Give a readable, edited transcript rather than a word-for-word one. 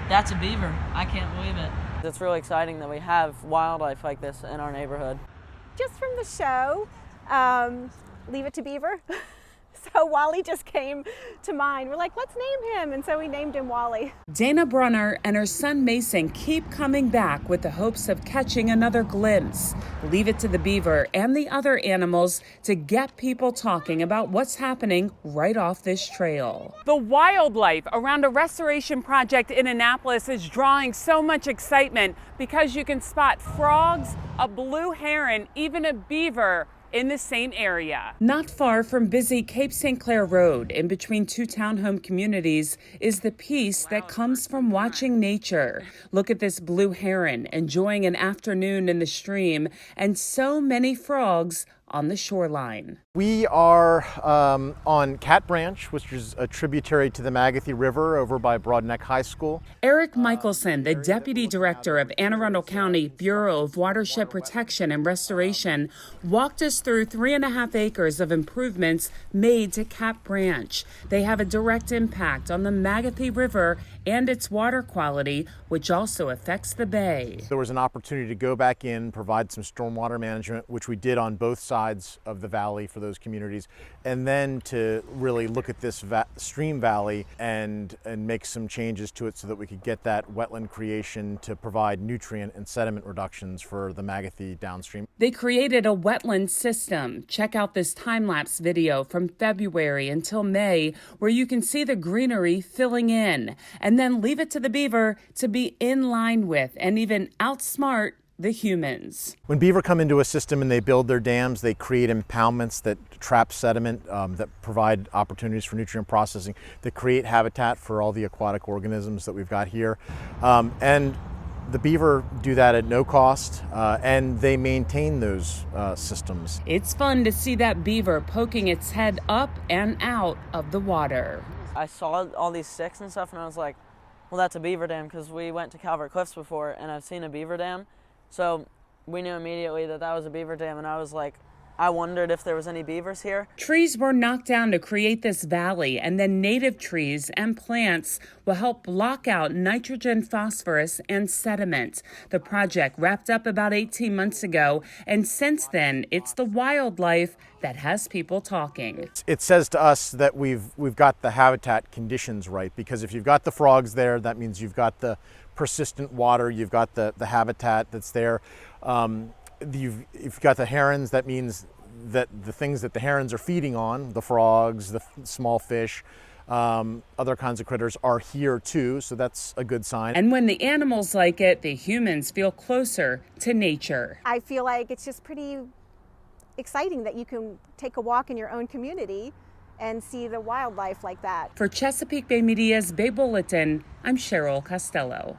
That's a beaver. I can't believe it. It's really exciting that we have wildlife like this in our neighborhood. Just from the show, Leave It to Beaver. So Wally just came to mind. We're like, let's name him. And so we named him Wally. Dana Brunner and her son Mason keep coming back with the hopes of catching another glimpse. Leave it to the beaver and the other animals to get people talking about what's happening right off this trail. The wildlife around a restoration project in Annapolis is drawing so much excitement because you can spot frogs, a blue heron, even a beaver in the same area. Not far from busy Cape St. Clair Road, in between two townhome communities, is the peace that comes from watching nature. Look at this blue heron enjoying an afternoon in the stream, and so many frogs on the shoreline. We are on Cat Branch, which is a tributary to the Magothy River over by Broadneck High School. Eric Michelson, the Deputy Director of Anne Arundel County Bureau of Watershed Protection and Restoration, walked us through 3.5 acres of improvements made to Cat Branch. They have a direct impact on the Magothy River and its water quality, which also affects the bay. There was an opportunity to go back in, provide some stormwater management, which we did on both sides of the valley for those communities, and then to really look at this stream valley and make some changes to it so that we could get that wetland creation to provide nutrient and sediment reductions for the Magothy downstream. They created a wetland system. Check out this time-lapse video from February until May, where you can see the greenery filling in, and then leave it to the beaver to be in line with and even outsmart the humans. When beaver come into a system and they build their dams, they create impoundments that trap sediment, that provide opportunities for nutrient processing, that create habitat for all the aquatic organisms that we've got here. And the beaver do that at no cost, and they maintain those systems. It's fun to see that beaver poking its head up and out of the water. I saw all these sticks and stuff, and I was like, well, that's a beaver dam, because we went to Calvert Cliffs before, and I've seen a beaver dam. So we knew immediately that that was a beaver dam, and I was like, I wondered if there was any beavers here. Trees were knocked down to create this valley, and then native trees and plants will help block out nitrogen, phosphorus, and sediment. The project wrapped up about 18 months ago, and since then, it's the wildlife that has people talking. It says to us that we've got the habitat conditions right, because if you've got the frogs there, that means you've got the persistent water, you've got the habitat that's there. You've got the herons, that means that the things that the herons are feeding on, the frogs, the small fish, other kinds of critters are here too, so that's a good sign. And when the animals like it, the humans feel closer to nature. I feel like it's just pretty exciting that you can take a walk in your own community and see the wildlife like that. For Chesapeake Bay Media's Bay Bulletin, I'm Cheryl Costello.